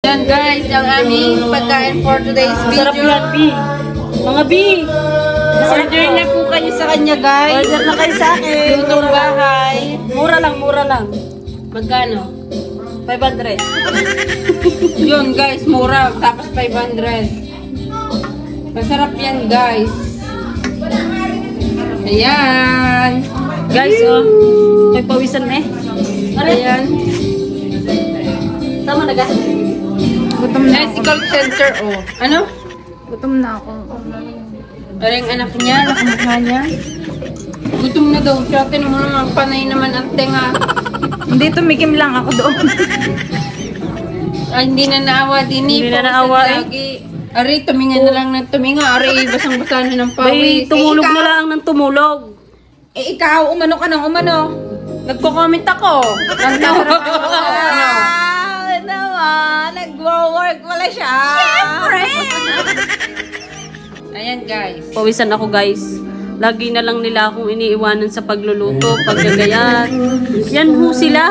Yan guys, ang aming pagkain for today's Sarap video. yan, B. Mga B. Order na po kayo sa kanya guys. Order na kayo sa akin. Lutong bahay. Mura lang, mura lang. Magkano? 500. Yun guys, mura. Tapos 500. Masarap yan guys. Ayan. Guys, oh. May pawisan na eh. Ayan. Tama na, guys. Gutom na Nice call center oh. Ano? Gutom na ako. Ano yung anak niya? Nakamukha niya? Gutom na daw siya. Tinan mo naman, panay naman ang tenga. Hindi, tumikim lang ako doon. Ay, hindi na naawa din eh. Hindi na Pawisan naawa eh. lagi. Ari, tuminga na lang ng tuminga. Ari, basang-basa na ng May pawis. tumulog na lang ng tumulog. Ikaw, umano ka ng umano. Nagko-comment ako. Nagkasarap ako. Wow, naman. Nag-work wala siya. Siyempre! Ayan guys. Pawisan ako, guys. Lagi na lang nila akong iniiwanan sa pagluluto, paggagayat. Yan ho sila.